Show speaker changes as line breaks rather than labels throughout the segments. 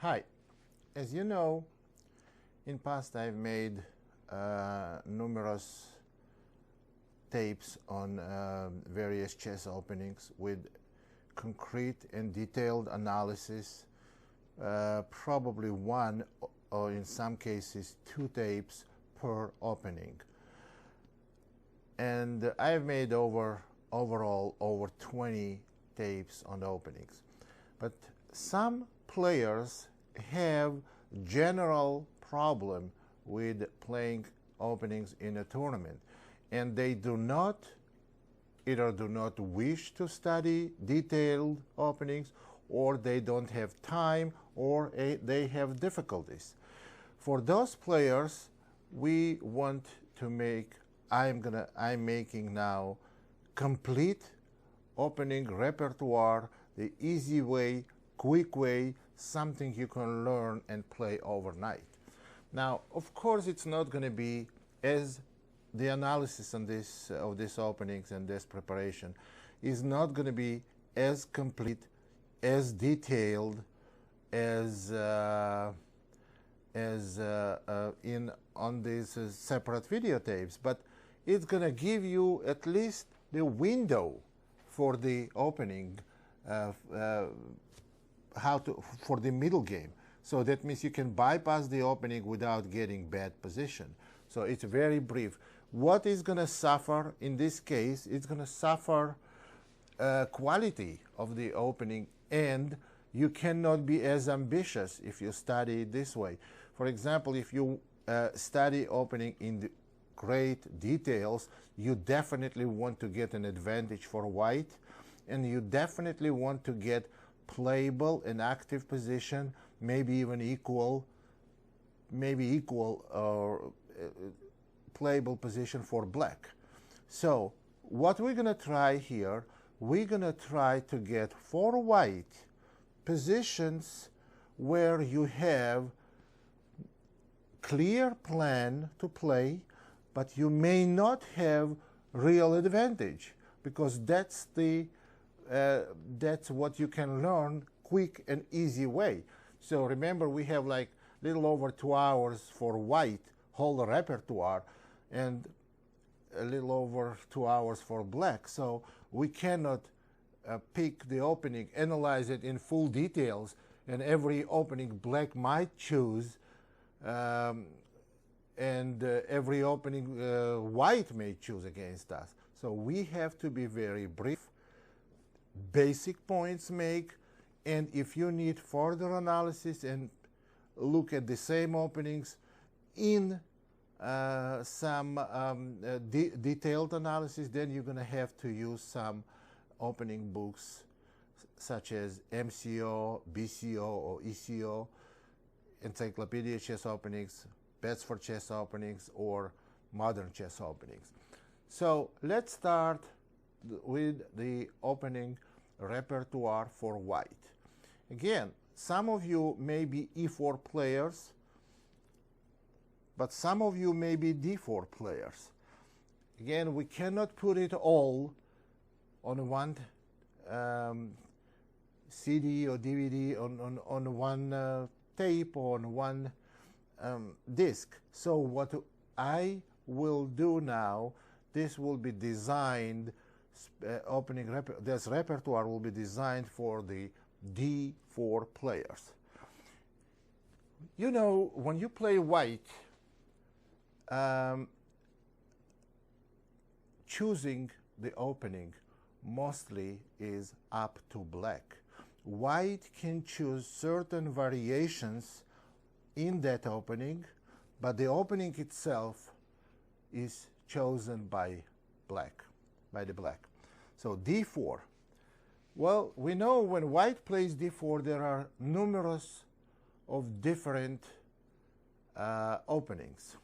Hi. As you know, in past I've made numerous tapes on various chess openings with concrete and detailed analysis, probably one or in some cases two tapes per opening. And I've made overall over 20 tapes on openings. But some players have general problem with playing openings in a tournament, and they either do not wish to study detailed openings, or they don't have time, or they have difficulties. For those players, we want to make, I'm making now complete opening repertoire, the easy way, quick way, something you can learn and play overnight. Now, of course, it's not going to be as the analysis on of these openings and this preparation is not going to be as complete, as detailed as on these separate videotapes, but it's going to give you at least the window for the opening, for the middle game. So that means you can bypass the opening without getting bad position. So it's very brief. What is going to suffer in this case? It's going to suffer quality of the opening, and you cannot be as ambitious if you study it this way. For example, if you study opening in the great details, you definitely want to get an advantage for white, and you definitely want to get playable and active position, maybe even equal or playable position for black. So what we're going to try here, we're going to try to get for white positions where you have clear plan to play, but you may not have real advantage, because that's what you can learn quick and easy way. So remember, we have like little over 2 hours for white whole repertoire, and a little over 2 hours for black. So we cannot pick the opening, analyze it in full details, and every opening black might choose, and every opening white may choose against us. So we have to be very brief, basic points make, and if you need further analysis and look at the same openings in some detailed analysis, then you're going to have to use some opening books such as MCO, BCO, or ECO, Encyclopedia Chess Openings, Bets for Chess Openings, or Modern Chess Openings. So let's start with the opening repertoire for white. Again, some of you may be E4 players, but some of you may be D4 players. Again, we cannot put it all on one CD or DVD, on one tape, or on one disc. So what I will do now, this will be designed, this repertoire will be designed for the D4 players. You know, when you play white, choosing the opening mostly is up to black. White can choose certain variations in that opening, but the opening itself is chosen by the black. So D4. Well, we know when white plays D4, there are numerous of different openings.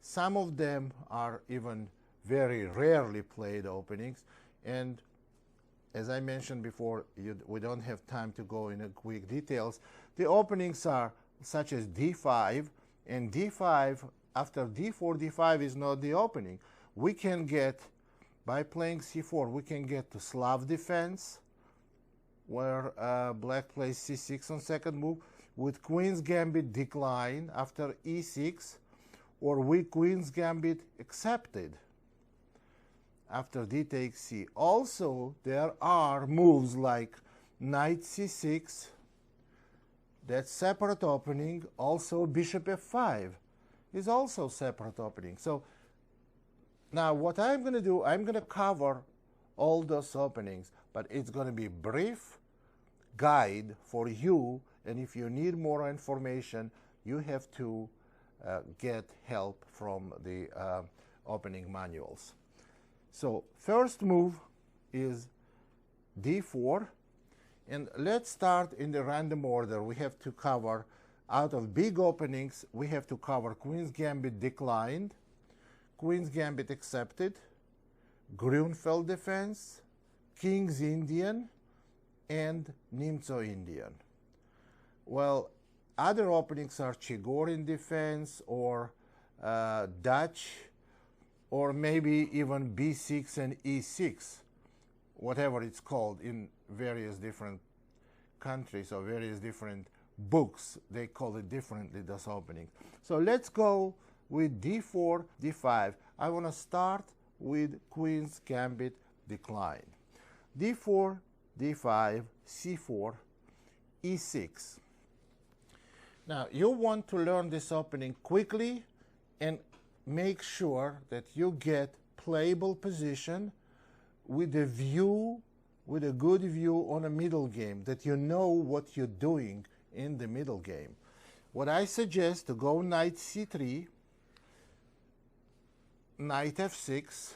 Some of them are even very rarely played openings, and as I mentioned before, we don't have time to go into quick details. The openings are such as D5, and D5, after D4, D5 is not the opening. We can get, by playing C4, we can get to Slav Defense, where black plays C6 on second move. with Queen's Gambit decline after e6, or with Queen's Gambit accepted after d takes c. Also, there are moves like knight c6, that's separate opening. Also, bishop f5 is also separate opening. So now what I'm going to do, I'm going to cover all those openings, but it's going to be brief guide for you, and if you need more information, you have to get help from the opening manuals. So first move is d4, and let's start in the random order. We have to cover, out of big openings, we have to cover Queen's Gambit declined, Queen's Gambit accepted, Grunfeld Defense, King's Indian, and Nimzo-Indian. Well, other openings are Chigorin Defense, or Dutch, or maybe even b6 and e6, whatever it's called in various different countries or various different books. They call it differently, those openings. So let's go with d4, d5. I want to start with Queen's Gambit decline. d4, d5, c4, e6. Now, you want to learn this opening quickly and make sure that you get playable position with a view, with a good view on a middle game, that you know what you're doing in the middle game. What I suggest, to go knight c3, knight f6.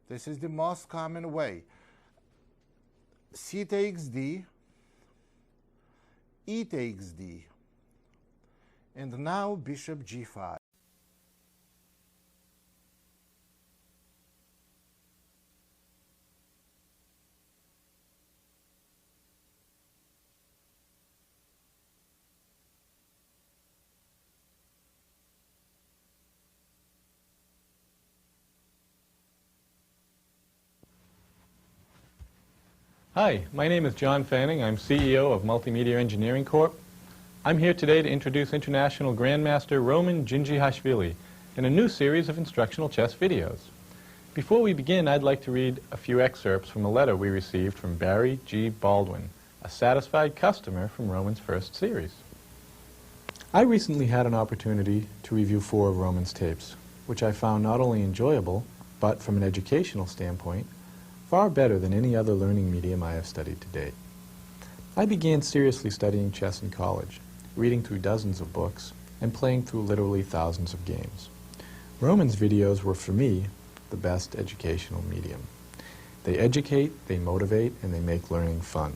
This is the most common way. C takes d, e takes d, and now bishop g5.
Hi, my name is John Fanning. I'm CEO of Multimedia Engineering Corp. I'm here today to introduce International Grandmaster Roman Djindjiashvili in a new series of instructional chess videos. Before we begin, I'd like to read a few excerpts from a letter we received from Barry G. Baldwin, a satisfied customer from Roman's first series. I recently had an opportunity to review 4 of Roman's tapes, which I found not only enjoyable, but from an educational standpoint, far better than any other learning medium I have studied to date. I began seriously studying chess in college, reading through dozens of books, and playing through literally thousands of games. Roman's videos were, for me, the best educational medium. They educate, they motivate, and they make learning fun.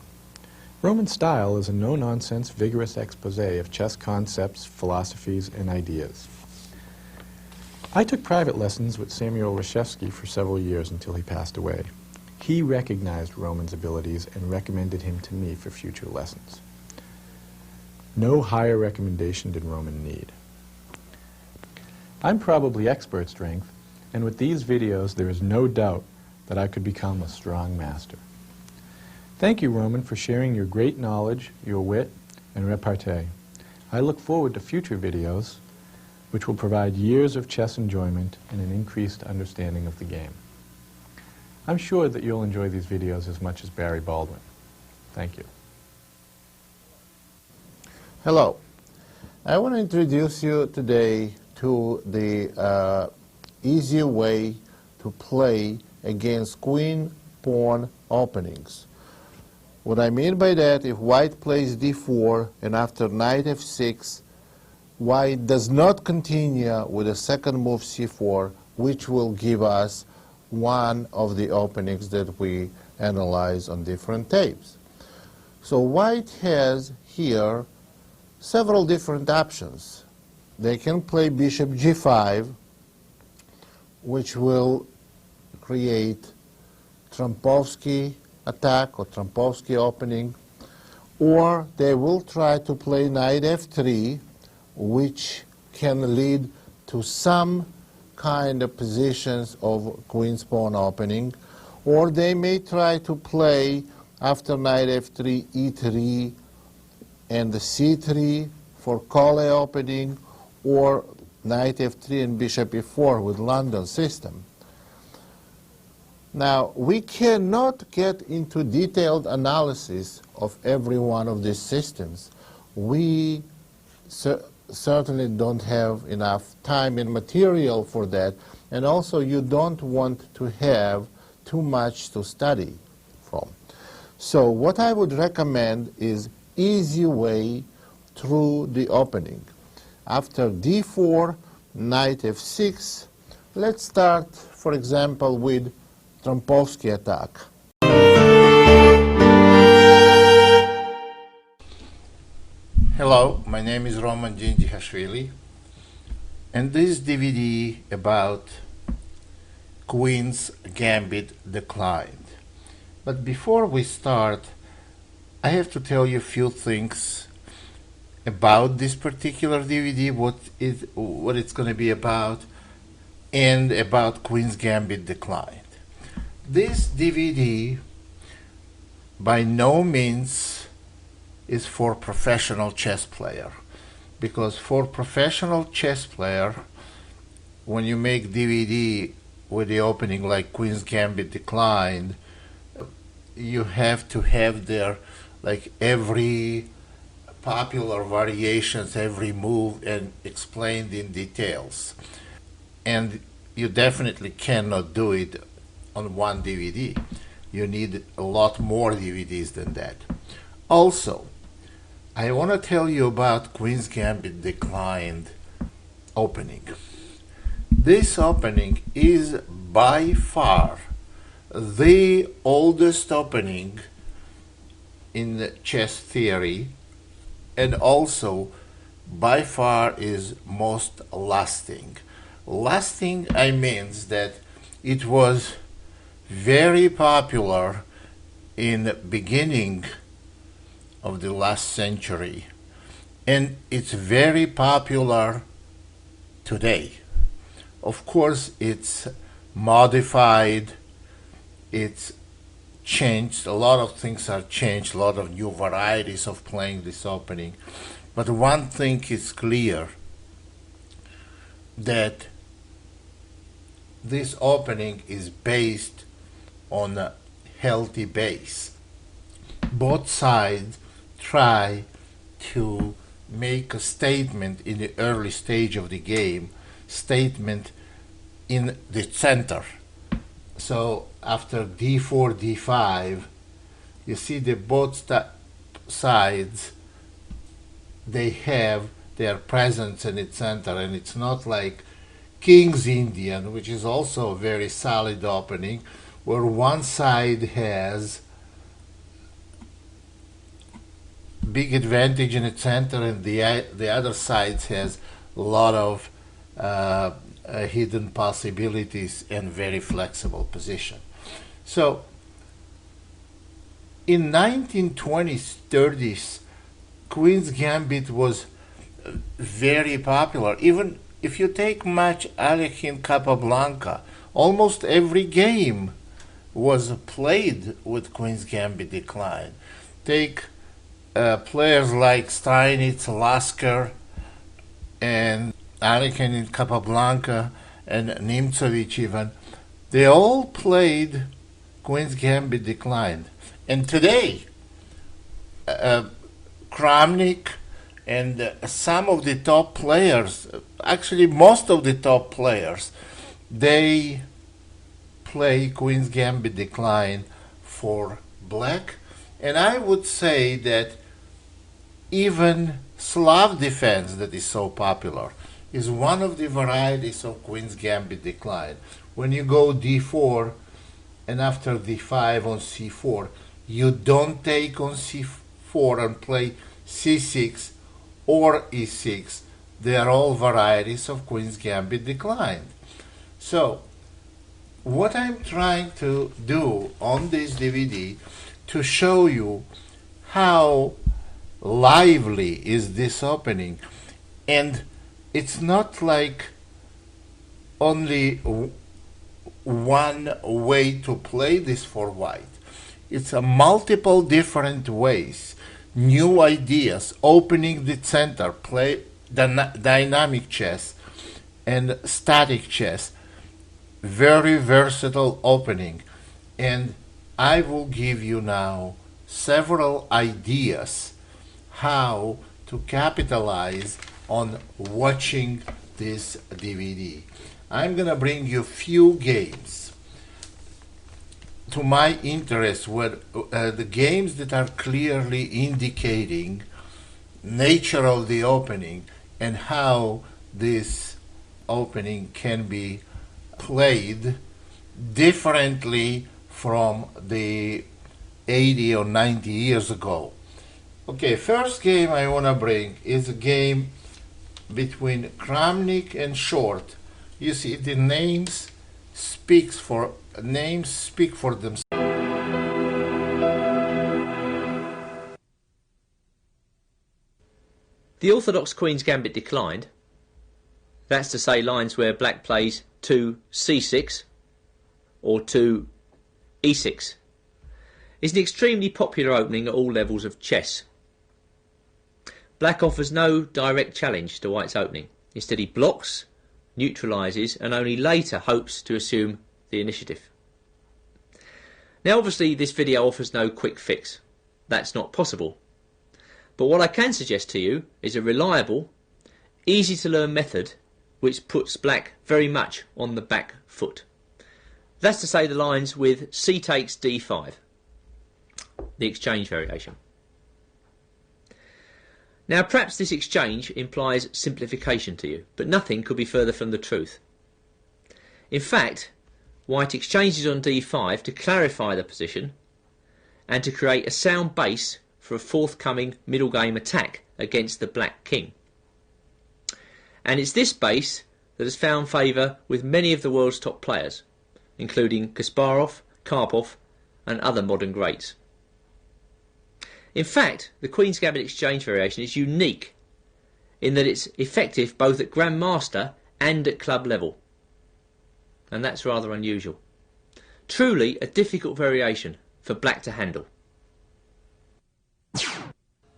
Roman's style is a no-nonsense, vigorous expose of chess concepts, philosophies, and ideas. I took private lessons with Samuel Reshevsky for several years until he passed away. He recognized Roman's abilities and recommended him to me for future lessons. No higher recommendation did Roman need. I'm probably expert strength, and with these videos there is no doubt that I could become a strong master. Thank you, Roman, for sharing your great knowledge, your wit, and repartee. I look forward to future videos which will provide years of chess enjoyment and an increased understanding of the game. I'm sure that you'll enjoy these videos as much as Barry Baldwin. Thank you.
Hello. I want to introduce you today to the easy way to play against queen-pawn openings. What I mean by that, if white plays d4 and after knight f6, white does not continue with the second move c4, which will give us one of the openings that we analyze on different tapes. So white has here several different options. They can play bishop g5, which will create Trompovsky attack or Trompovsky opening, or they will try to play knight f3, which can lead to some kind of positions of queen's pawn opening, or they may try to play after knight f3, e3, and the c3 for call opening, or knight f3 and bishop e4 with London system. Now, we cannot get into detailed analysis of every one of these systems. We certainly don't have enough time and material for that, and also you don't want to have too much to study from. So what I would recommend is easy way through the opening. After d4, knight f6, let's start, for example, with Trompovsky attack. Hello, my name is Roman Djindjihashvili, and this DVD about Queen's Gambit declined. But before we start, I have to tell you a few things about this particular DVD, what it's going to be about, and about Queen's Gambit declined. This DVD by no means is for professional chess player, because for professional chess player, when you make DVD with the opening like Queen's Gambit declined, you have to have there like every popular variations, every move, and explained in details. And you definitely cannot do it on one DVD. You need a lot more DVDs than that. Also, I want to tell you about Queen's Gambit declined opening. This opening is by far the oldest opening in chess theory, and also by far is most lasting. Lasting, I means that it was very popular in the beginning of the last century, and it's very popular today. Of course, it's modified, it's changed, a lot of things are changed, a lot of new varieties of playing this opening. But one thing is clear, that this opening is based on a healthy base. Both sides try to make a statement in the early stage of the game, statement in the center. So after d4, d5, you see that both sides, they have their presence in its center, and it's not like King's Indian, which is also a very solid opening, where one side has big advantage in its center and the other side has a lot of hidden possibilities and very flexible position. So in 1920s, 30s, Queen's Gambit was very popular. Even if you take match Alekhine Capablanca, almost every game was played with Queen's Gambit decline. Take players like Steinitz, Lasker, and Alekhine Capablanca, and Nimzovich even. They all played Queen's Gambit declined. And today, Kramnik and some of the top players, actually most of the top players, they play Queen's Gambit decline for black. And I would say that even Slav Defense, that is so popular, is one of the varieties of Queen's Gambit decline. When you go d4 and after d5 on c4, you don't take on c4 and play c6 or e6. They are all varieties of Queen's Gambit declined. So what I'm trying to do on this DVD to show you how lively is this opening, and it's not like only one way to play this for white. It's a multiple different ways new ideas, opening the center, play dynamic chess and static chess. Very versatile opening. And I will give you now several ideas how to capitalize on watching this DVD. I'm gonna bring you few games to my interest, where the games that are clearly indicating nature of the opening and how this opening can be played differently from the 80 or 90 years ago. Okay, first game I want to bring is a game between Kramnik and Short. You see, the names speak for themselves.
The orthodox Queen's Gambit declined. That's to say lines where black plays 2 c6 or 2 e6 is an extremely popular opening at all levels of chess. Black offers no direct challenge to white's opening. Instead he blocks, neutralises and only later hopes to assume the initiative. Now obviously this video offers no quick fix. That's not possible. But what I can suggest to you is a reliable, easy to learn method which puts black very much on the back foot. That's to say the lines with c takes d5, the exchange variation. Now perhaps this exchange implies simplification to you, but nothing could be further from the truth. In fact, white exchanges on d5 to clarify the position and to create a sound base for a forthcoming middle game attack against the black king. And it's this base that has found favour with many of the world's top players, including Kasparov, Karpov and other modern greats. In fact, the Queen's Gambit exchange variation is unique in that it's effective both at Grandmaster and at club level. And that's rather unusual. Truly a difficult variation for black to handle.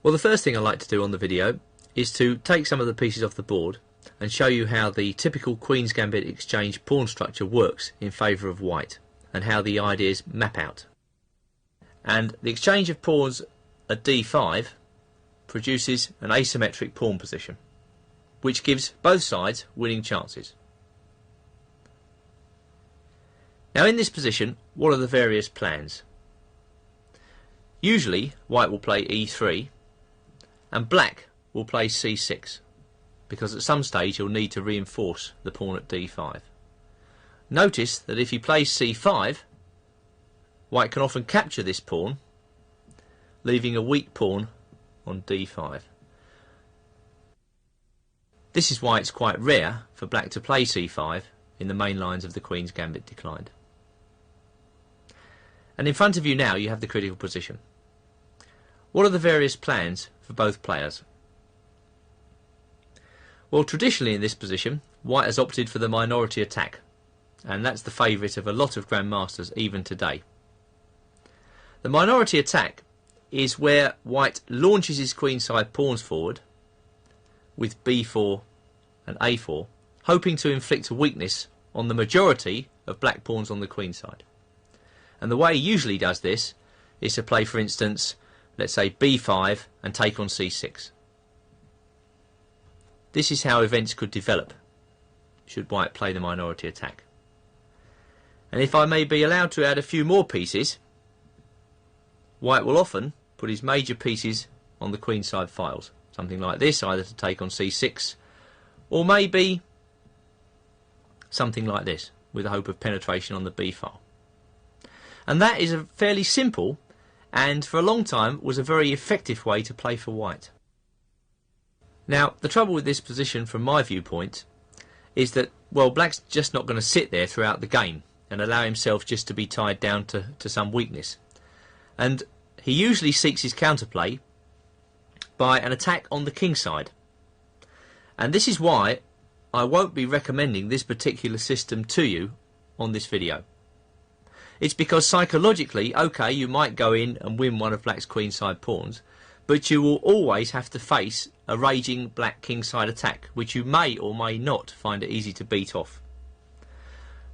Well, the first thing I like to do on the video is to take some of the pieces off the board and show you how the typical Queen's Gambit exchange pawn structure works in favour of white and how the ideas map out. And the exchange of pawns at d5 produces an asymmetric pawn position which gives both sides winning chances. Now in this position, what are the various plans? Usually white will play e3 and black will play c6 because at some stage you'll need to reinforce the pawn at d5. Notice that if he plays c5, white can often capture this pawn, leaving a weak pawn on d5. This is why it's quite rare for black to play c5 in the main lines of the Queen's Gambit declined. And in front of you now you have the critical position. What are the various plans for both players? Well, traditionally in this position, white has opted for the minority attack, and that's the favourite of a lot of grandmasters even today. The minority attack is where white launches his queenside pawns forward with b4 and a4, hoping to inflict a weakness on the majority of black pawns on the queenside. And the way he usually does this is to play, for instance, let's say b5 and take on c6. This is how events could develop should white play the minority attack. And if I may be allowed to add a few more pieces, white will often put his major pieces on the queenside files, something like this, either to take on c6 or maybe something like this with the hope of penetration on the b file. And that is a fairly simple and for a long time was a very effective way to play for white. Now the trouble with this position from my viewpoint is that, well, black's just not going to sit there throughout the game and allow himself just to be tied down to some weakness. And he usually seeks his counterplay by an attack on the king side. And this is why I won't be recommending this particular system to you on this video. It's because psychologically, okay, you might go in and win one of black's queenside pawns, but you will always have to face a raging black kingside attack, which you may or may not find it easy to beat off.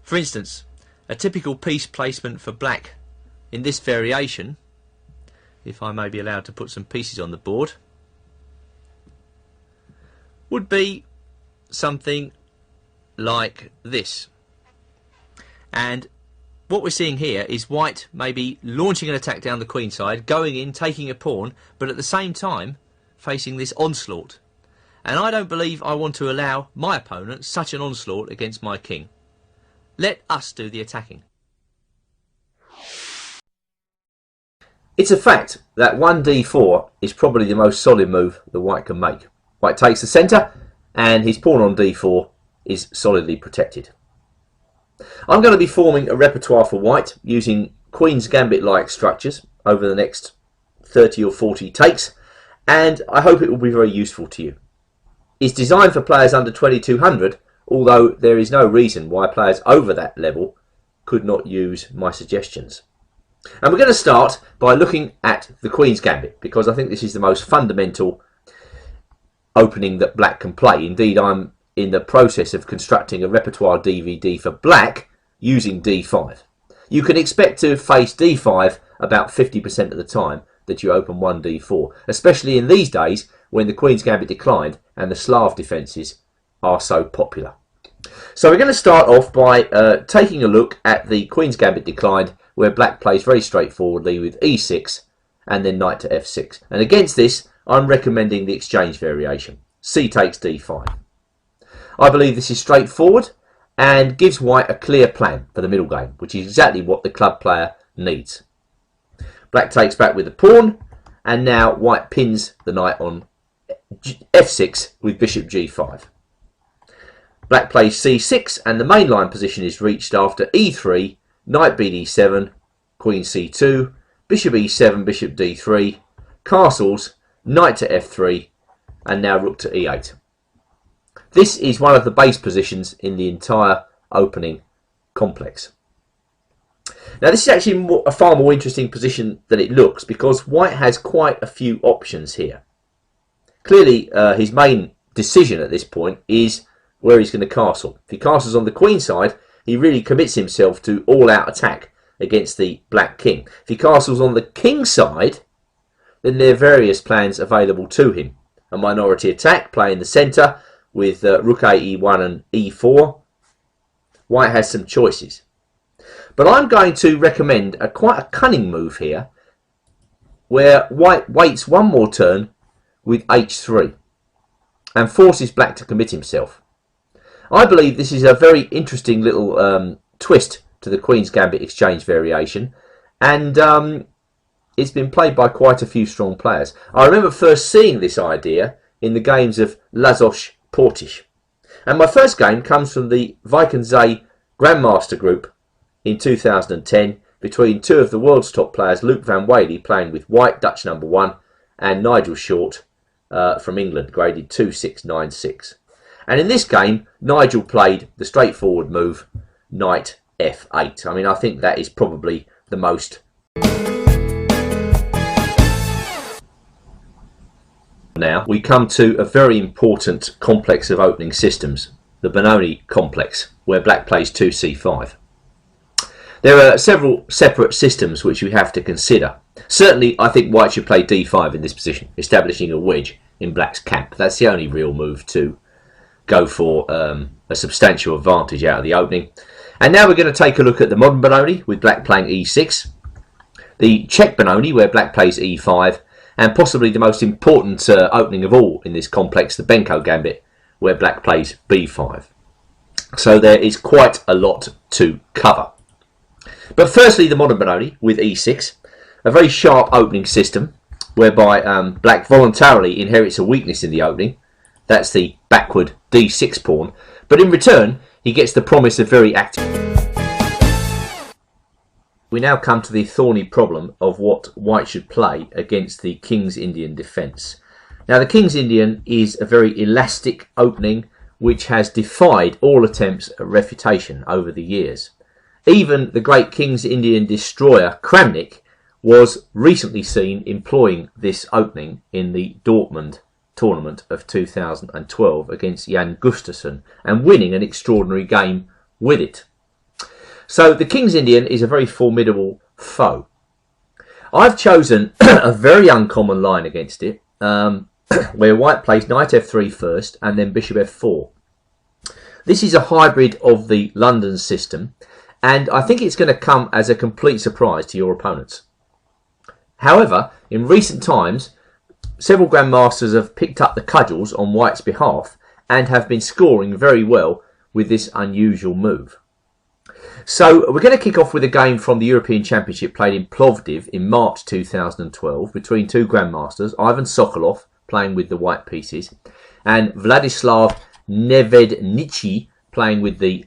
For instance, a typical piece placement for black in this variation, if I may be allowed to put some pieces on the board, would be something like this. And what we're seeing here is white maybe launching an attack down the queen side, going in, taking a pawn, but at the same time facing this onslaught. And I don't believe I want to allow my opponent such an onslaught against my king. Let us do the attacking. It's a fact that 1d4 is probably the most solid move that white can make. White takes the centre and his pawn on d4 is solidly protected. I'm going to be forming a repertoire for white using Queen's Gambit-like structures over the next 30 or 40 takes, and I hope it will be very useful to you. It's designed for players under 2200, although there is no reason why players over that level could not use my suggestions. And we're going to start by looking at the Queen's Gambit, because I think this is the most fundamental opening that black can play. Indeed, I'm in the process of constructing a repertoire DVD for black using d5. You can expect to face d5 about 50% of the time that you open 1d4, especially in these days when the Queen's Gambit declined and the Slav defences are so popular. So we're going to start off by taking a look at the Queen's Gambit declined, where black plays very straightforwardly with e6 and then knight to f6. And against this, I'm recommending the exchange variation. C takes d5. I believe this is straightforward and gives white a clear plan for the middle game, which is exactly what the club player needs. Black takes back with the pawn, and now white pins the knight on f6 with bishop g5. Black plays c6, and the main line position is reached after e3, knight bd7, queen c2, bishop e7, bishop d3, castles, knight to f3, and now rook to e8. This is one of the base positions in the entire opening complex. Now this is actually a far more interesting position than it looks, because white has quite a few options here. Clearly his main decision at this point is where he's going to castle. If he castles on the queen side, he really commits himself to all-out attack against the black king. If he castles on the king side, then there are various plans available to him. A minority attack, play in the centre, with rook a, e1 and e4. White has some choices. But I'm going to recommend quite a cunning move here, where white waits one more turn with h3 and forces black to commit himself. I believe this is a very interesting little twist to the Queen's Gambit exchange variation, and it's been played by quite a few strong players. I remember first seeing this idea in the games of Lazos Portish. And my first game comes from the Vikensay Grandmaster Group in 2010 between two of the world's top players, Luke Van Whaley playing with white, Dutch number 1, and Nigel Short from England, graded 2696. And in this game, Nigel played the straightforward move, knight f8. I mean, I think that is probably the most... Now we come to a very important complex of opening systems, the Benoni complex, where black plays 2c5. There are several separate systems which we have to consider. Certainly I think white should play d5 in this position, establishing a wedge in black's camp. That's the only real move to go for a substantial advantage out of the opening. And now we're going to take a look at the modern Benoni, with black playing e6, the Czech Benoni, where black plays e5, and possibly the most important opening of all in this complex, the Benko Gambit, where black plays b5. So there is quite a lot to cover. But firstly, the modern Benoni with e6, a very sharp opening system, whereby black voluntarily inherits a weakness in the opening. That's the backward d6 pawn. But in return, he gets the promise of very active... We now come to the thorny problem of what white should play against the King's Indian Defense. Now the King's Indian is a very elastic opening which has defied all attempts at refutation over the years. Even the great King's Indian destroyer Kramnik was recently seen employing this opening in the Dortmund tournament of 2012 against Jan Gustafsson and winning an extraordinary game with it. So the King's Indian is a very formidable foe. I've chosen a very uncommon line against it, where white plays knight f3 first and then bishop f4. This is a hybrid of the London system, and I think it's going to come as a complete surprise to your opponents. However, in recent times, several grandmasters have picked up the cudgels on white's behalf and have been scoring very well with this unusual move. So we're going to kick off with a game from the European Championship played in Plovdiv in March 2012 between two grandmasters, Ivan Sokolov playing with the white pieces and Vladislav Nevednichi playing with the